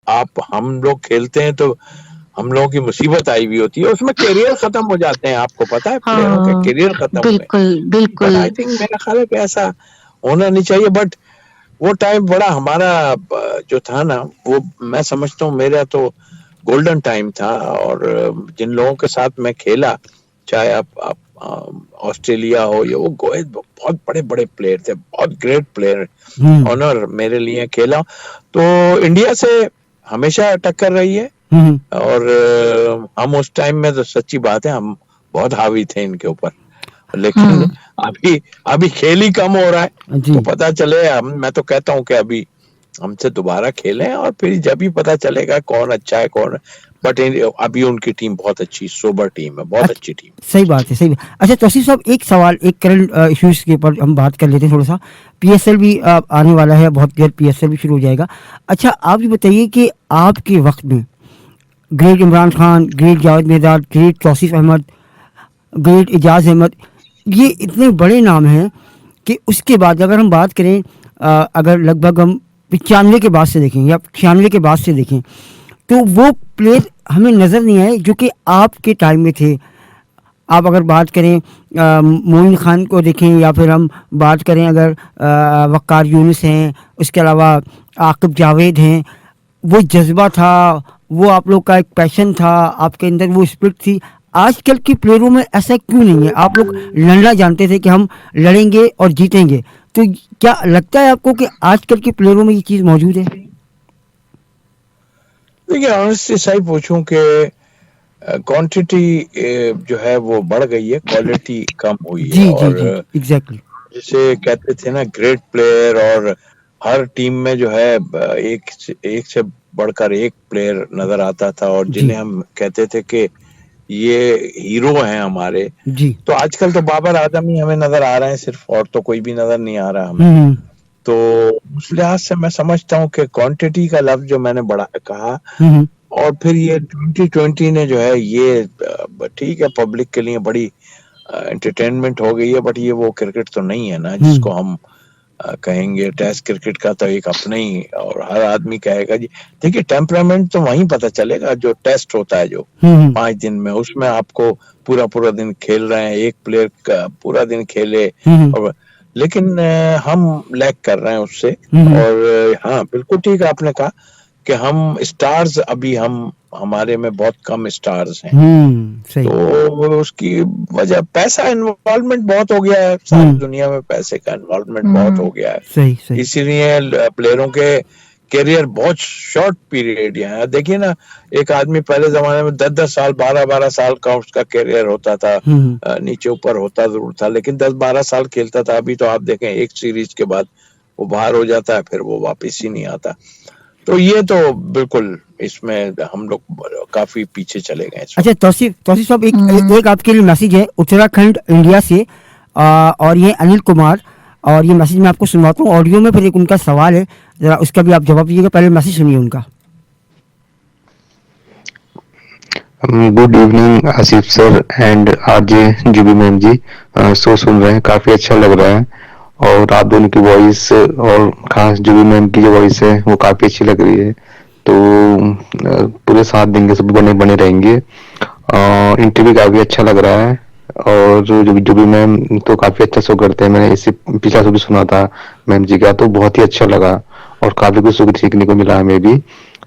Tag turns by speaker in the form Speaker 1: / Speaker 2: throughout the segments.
Speaker 1: आप हम लोग खेलते हैं तो हम लोगों की मुसीबत आई हुई होती है, उसमें करियर खत्म हो जाते हैं, आपको पता है प्लेयरों के
Speaker 2: हाँ,
Speaker 1: करियर खत्म हुए।
Speaker 2: बिल्कुल,
Speaker 1: बट आई
Speaker 2: बिल्कुल।
Speaker 1: थिंक मेरा ख्याल है कि ऐसा होना नहीं चाहिए। बट वो टाइम बड़ा हमारा जो था ना, वो मैं समझता हूँ मेरा तो गोल्डन टाइम था। और जिन लोगों के साथ मैं खेला, चाहे आप ऑस्ट्रेलिया हो या वो गोए, बहुत बड़े बड़े प्लेयर थे, बहुत ग्रेट प्लेयर।
Speaker 3: हम्म
Speaker 1: ऑनर मेरे लिए खेला। तो इंडिया से हमेशा टक्कर रही है।
Speaker 3: हम्म
Speaker 1: और हम उस टाइम में तो सच्ची बात है हम बहुत हावी थे इनके ऊपर। लेकिन
Speaker 2: हुँ,
Speaker 1: अभी अभी खेल ही कम हो रहा है,
Speaker 3: जी
Speaker 1: तो पता चले मैं तो कहता हूँ कि अभी हमसे दोबारा खेलें और फिर जब ही पता चलेगा कौन अच्छा है कौन। बट अभी उनकी टीम बहुत अच्छी सोबर टीम है, बहुत अच्छी टीम।
Speaker 3: सही बात है, सही बात। अच्छा तौसीफ साहब, एक सवाल, एक करंट इश्यूज के ऊपर हम बात कर लेते हैं थोड़ा सा। पीएसएल भी आने वाला है, बहुत देर पीएसएल भी शुरू हो जाएगा। अच्छा आप ये बताइए कि आपके वक्त में great Imran Khan, great Javed Mirza, great Tauseef Ahmed, great Ejaz Ahmed, ये इतने बड़े नाम हैं कि उसके बाद अगर हम बात करें, अगर लगभग हम 95 के बाद से देखें या 96 के बाद से देखें, तो वो प्लेयर हमें नज़र नहीं आए जो कि आपके टाइम में थे। आप अगर बात करें मोइन खान को देखें, या फिर हम बात करें अगर वक़ार यूनुस हैं, उसके अलावा आकिब जावेद हैं, वो जज्बा था, वो आप लोग का एक पैशन था, आपके अंदर वो स्पिरिट थी। आजकल के प्लेयरों में ऐसा क्यों नहीं है? आप लोग लड़ना जानते थे कि हम लड़ेंगे और जीतेंगे, तो क्या लगता है आपको कि आजकल के प्लेयरों में ये चीज़ मौजूद है?
Speaker 1: देखिए ऑनेस्टली सही पूछूं कि क्वांटिटी जो है वो बढ़ गई है, क्वालिटी कम हुई है।
Speaker 3: जी जी
Speaker 1: और
Speaker 3: जी, एग्जैक्टली।
Speaker 1: जिसे कहते थे ना ग्रेट प्लेयर, और हर टीम में जो है एक से बढ़कर एक प्लेयर नजर आता था, और
Speaker 3: जी
Speaker 1: जिन्हें हम कहते थे कि ये हीरो हैं हमारे।
Speaker 3: जी।
Speaker 1: तो आजकल तो बाबर आजम ही हमें नजर आ रहे हैं सिर्फ, और तो कोई भी नजर नहीं आ रहा हमें।
Speaker 3: हम्म
Speaker 1: तो उस लिहाज से मैं समझता हूँ कि क्वांटिटी का लफ्ज जो मैंने बड़ा कहा,
Speaker 3: हम्म
Speaker 1: और फिर ये 2020 ने जो है ये ठीक है पब्लिक के लिए बड़ी एंटरटेनमेंट हो गई है, बट ये वो क्रिकेट तो नहीं है ना जिसको हम कहेंगे। टेस्ट क्रिकेट का तो एक अपना ही, और हर आदमी कहेगा जी। देखिए टेम्परामेंट तो वहीं पता चलेगा, जो टेस्ट होता है जो
Speaker 3: हम्म
Speaker 1: 5 दिन में, उसमें आपको पूरा पूरा दिन खेल रहे हैं, एक प्लेयर का पूरा दिन खेले।
Speaker 3: हम्म
Speaker 1: और लेकिन हम लैग कर रहे हैं उससे।
Speaker 3: हम्म
Speaker 1: और हाँ बिल्कुल ठीक है आपने कहा कि हम स्टार्स, अभी हमारे में बहुत कम स्टार्स हैं।
Speaker 3: सही।
Speaker 1: तो उसकी वजह पैसा, इन्वॉल्वमेंट बहुत हो गया है सारी दुनिया में, पैसे का इन्वॉल्वमेंट बहुत हो गया है।
Speaker 3: सही सही।
Speaker 1: इसीलिए प्लेयरों के करियर बहुत शॉर्ट पीरियड है। देखिए ना, एक आदमी पहले जमाने में 10-10 साल 12-12 साल का उसका करियर होता था। नीचे ऊपर होता जरूर था, लेकिन 10-12 साल खेलता था। अभी तो आप देखें एक सीरीज के बाद वो बाहर हो जाता है, फिर वो वापस ही नहीं आता। तो ये तो बिल्कुल इसमें हम लोग काफी पीछे चले गए इस
Speaker 3: अच्छा
Speaker 1: वक्त।
Speaker 3: तौसीफ, तौसीफ साहब, एक आपके लिए मैसेज है उत्तराखंड इंडिया से, और ये अनिल कुमार, और ये मैसेज मैं आपको सुनवाता हूँ ऑडियो में, फिर एक उनका सवाल है, ज़रा उसका भी आप जवाब दीजिएगा। पहले मैसेज सुनिए उनका।
Speaker 4: Good evening Asif sir and RJ Zubi ma'am ji. Show सुन रहे हैं, काफी अच्छा लग रहा है, और आप दोनों की वॉइस और खास जुबी मैम की जो वॉइस है वो काफी अच्छी लग रही है। तो पूरे साथ देंगे, सब बने बने रहेंगे। इंटरव्यू काफी अच्छा लग रहा है, और जुबी मैम तो काफी अच्छा शो करते हैं। मैंने इससे पिछला शो भी सुना था मैम जी का, तो बहुत ही अच्छा लगा, और काफी कुछ सीखने को मिला हमें भी।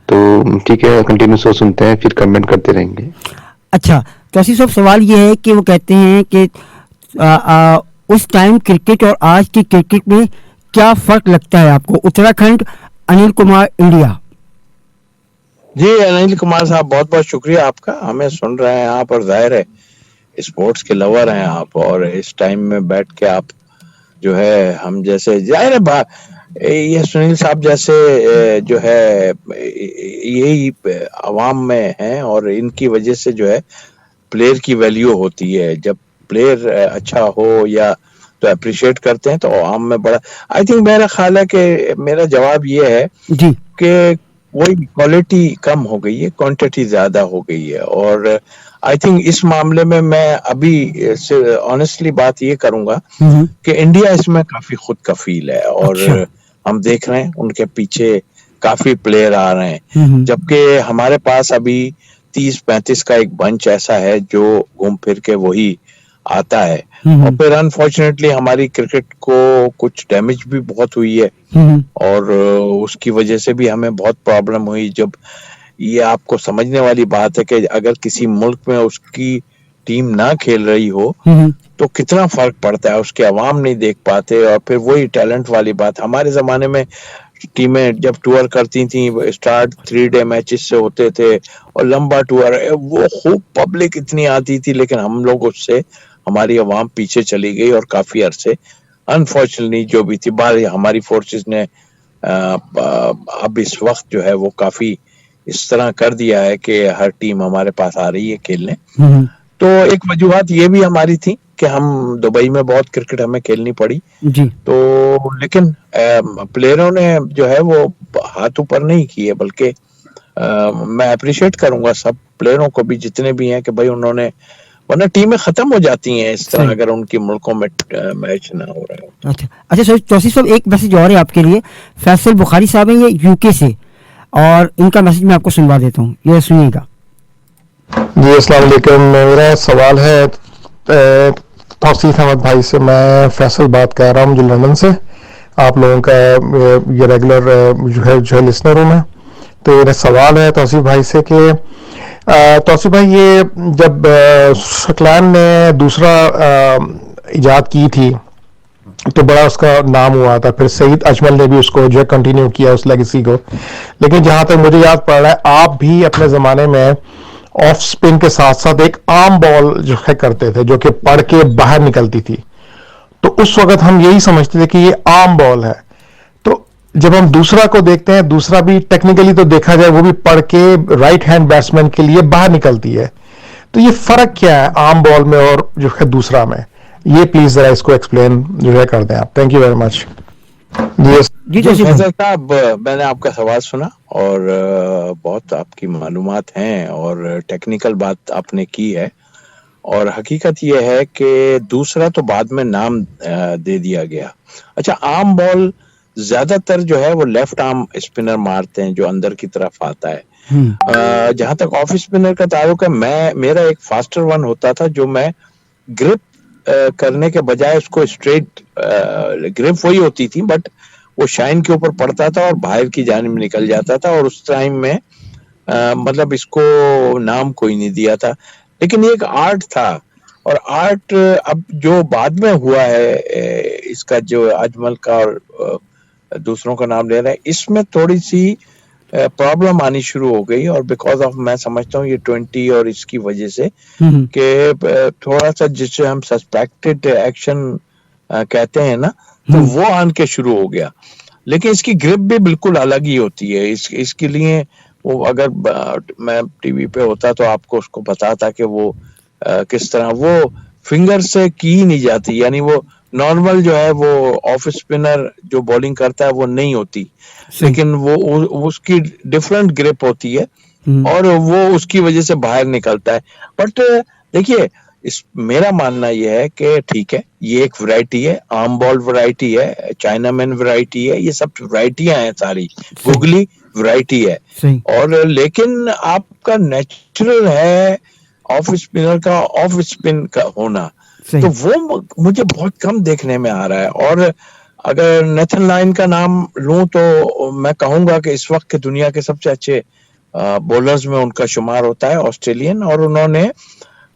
Speaker 4: तो ठीक है, कंटिन्यू शो सुनते हैं, फिर कमेंट करते रहेंगे।
Speaker 3: अच्छा तौसीफ साहब, सवाल ये है कि वो कहते हैं कि आ, आ, उस टाइम क्रिकेट और आज की क्रिकेट में क्या फ़र्क लगता है आपको? उत्तराखंड, अनिल कुमार, इंडिया।
Speaker 1: जी अनिल कुमार साहब, बहुत बहुत शुक्रिया आपका, हमें सुन रहे हैं आप, और जाहिर है स्पोर्ट्स के लवर हैं आप, और इस टाइम में बैठ के आप जो है हम जैसे, जाहिर है ये सुनील साहब जैसे जो है यही अवाम में हैं, और इनकी वजह से जो है प्लेयर की वैल्यू होती है। जब प्लेयर अच्छा हो या तो अप्रिशिएट करते हैं, तो आम में बड़ा, आई थिंक मेरा ख्याल है कि मेरा जवाब ये है
Speaker 3: जी
Speaker 1: कि वही क्वालिटी कम हो गई है, क्वांटिटी ज्यादा हो गई है। और आई थिंक इस मामले में मैं अभी ऑनेस्टली बात ये करूंगा कि इंडिया इसमें काफी खुद कफील है, और
Speaker 3: अच्छा।
Speaker 1: हम देख रहे हैं उनके पीछे काफी प्लेयर आ रहे हैं, जबकि हमारे पास अभी 30-35 का एक बंच ऐसा है जो घूम फिर के वही आता है। और फिर अनफॉर्चुनेटली हमारी क्रिकेट को कुछ डैमेज भी बहुत हुई है, और उसकी वजह से भी हमें बहुत प्रॉब्लम हुई। जब ये आपको समझने वाली बात है कि अगर किसी मुल्क में उसकी टीम ना खेल रही हो तो कितना फर्क पड़ता है, उसके अवाम नहीं देख पाते। और फिर वही टैलेंट वाली बात, हमारे जमाने में टीमें जब टूर करती थी, स्टार्ट 3 डे मैचेस से होते थे और लंबा टूर, वो खूब पब्लिक इतनी आती थी, लेकिन हम लोग उससे हमारी अवाम पीछे चली गई और काफी अरसे अनफॉर्चुनेटली जो भी थी बाहर हमारी फोर्सेस ने अब इस वक्त जो है वो काफी इस तरह कर दिया है कि हर टीम हमारे पास आ रही है खेलने। तो एक वजूहत ये भी हमारी थी कि हम दुबई में बहुत क्रिकेट हमें खेलनी पड़ी
Speaker 3: जी।
Speaker 1: तो, लेकिन प्लेयरों ने जो है वो हाथ ऊपर नहीं किए, बल्कि मैं अप्रिशिएट करूंगा सब प्लेयरों को भी जितने भी हैं कि भाई उन्होंने, वरना टीमें खत्म हो जाती हैं इस तरह अगर उनकी मुल्कों में मैच ना हो रहे हो।
Speaker 3: अच्छा सर, तौसीफ साहब एक मैसेज और है आपके लिए। फैसल बुखारी साहब हैं, ये यूके से, और इनका मैसेज मैं आपको सुनवा देता हूँ, ये सुनिएगा।
Speaker 2: जी अस्सलाम वालेकुम, मेरा सवाल है तौसीफ अहमद भाई से। मैं फैसल बात कर रहा हूँ जो लंदन से, आप लोगों का ये रेगुलर जो है लिसनर हूँ मैं। तो मेरा सवाल है तौसीफ भाई से कि तौसीफ भाई, ये जब शकलान ने दूसरा इजाद की थी तो बड़ा उसका नाम हुआ था, फिर सईद अजमल ने भी उसको जो है कंटिन्यू किया उस लेगेसी को। लेकिन जहां तक मुझे याद पड़ रहा है, आप भी अपने ज़माने में ऑफ स्पिन के साथ साथ एक आर्म बॉल जो है करते थे, जो कि पड़ के बाहर निकलती थी। तो उस वक्त हम यही समझते थे कि ये आर्म बॉल है। तो जब हम दूसरा को देखते हैं, दूसरा भी टेक्निकली तो देखा जाए वो भी पड़ के राइट हैंड बैट्समैन के लिए बाहर निकलती है। तो ये फर्क क्या है आर्म बॉल में और जो है दूसरा में, ये प्लीज जरा इसको एक्सप्लेन जो है कर दें आप। Thank you very much.
Speaker 1: जी फैसल साहब, मैंने आपका सवाल सुना और बहुत आपकी मालूमात हैं और टेक्निकल बात आपने की है। और हकीकत यह है कि दूसरा तो बाद में नाम दे दिया गया। अच्छा, आर्म बॉल ज्यादातर जो है वो लेफ्ट आर्म स्पिनर मारते हैं जो अंदर की तरफ आता है। जहां तक ऑफ स्पिनर का ताल्लुक है, मेरा एक फास्टर वन होता था जो मैं ग्रिप करने के बजाय उसको स्ट्रेट, ग्रिप वही होती थी बट वो शाइन के ऊपर पड़ता था और बाहर की जानिब निकल जाता था। और उस टाइम में मतलब इसको नाम कोई नहीं दिया था, लेकिन ये एक आर्ट था। और आर्ट अब जो बाद में हुआ है, इसका जो अजमल का और दूसरों का नाम ले रहा है, इसमें थोड़ी सी प्रॉब्लम आनी शुरू हो गई। और बिकॉज ऑफ, मैं समझता हूँ ये 20 और इसकी वजह से कि थोड़ा सा जिसे हम सस्पेक्टेड एक्शन कहते हैं ना, तो वो आन के शुरू हो गया। लेकिन इसकी ग्रिप भी बिल्कुल अलग ही होती है। इसके लिए वो, अगर मैं टीवी पे होता तो आपको उसको बताता कि वो किस तरह वो फिंगर से की ही नहीं जाती, यानी वो नॉर्मल जो है वो ऑफ स्पिनर जो बॉलिंग करता है वो नहीं होती, लेकिन वो उसकी डिफरेंट ग्रिप होती है और वो उसकी वजह से बाहर निकलता है। बट देखिए, मेरा मानना यह है कि ठीक है, ये एक वैरायटी है, आर्म बॉल वैरायटी है, चाइनामैन वैरायटी है, ये सब वैरायटियां हैं, सारी गुगली वैरायटी है। और लेकिन आपका नेचुरल है ऑफ स्पिनर का ऑफ स्पिन का होना, तो वो मुझे बहुत कम देखने में आ रहा है। और अगर नेथन लायन का नाम लूं तो मैं कहूंगा कि इस वक्त के दुनिया के सबसे अच्छे बॉलर्स में उनका शुमार होता है, ऑस्ट्रेलियन। और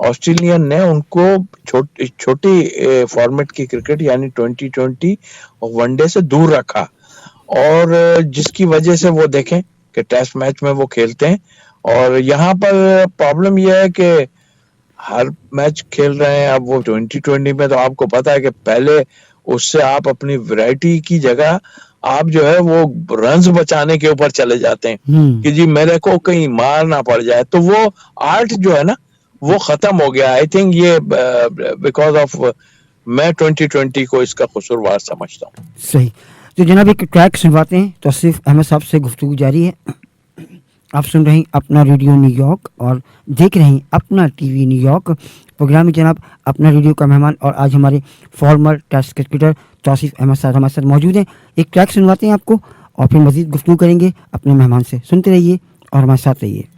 Speaker 1: ऑस्ट्रेलियन ने उनको छोटी फॉर्मेट की क्रिकेट यानी 2020 और वनडे से दूर रखा, और जिसकी वजह से वो देखें कि टेस्ट मैच में वो खेलते हैं। और यहाँ पर प्रॉब्लम यह है कि हर मैच खेल रहे हैं। अब वो 2020 में तो आपको पता है कि पहले उससे आप अपनी वैरायटी की जगह आप जो है वो रन्स बचाने के ऊपर चले जाते हैं कि जी मेरे को कहीं मार ना पड़ जाए, तो वो आर्ट जो है ना वो खत्म हो गया। आई थिंक ये बिकॉज ऑफ, मैं 2020 को इसका कसूरवार समझता हूँ।
Speaker 3: सही। तो जनाब एक ट्रैक सुनवाते हैं, तौसीफ अहमद साहब से गुफ्तगू जारी है। आप सुन रहे हैं अपना रेडियो न्यूयॉर्क और देख रहे हैं अपना टीवी न्यूयॉर्क। प्रोग्राम में जनाब अपना रेडियो का मेहमान और आज हमारे former test cricketer Tauseef Ahmed साहब हमारे साथ मौजूद हैं। एक ट्रैक सुनवाते हैं आपको और फिर मज़ीद गुफ्तगू करेंगे अपने मेहमान से। सुनते रहिए और हमारे साथ रहिए।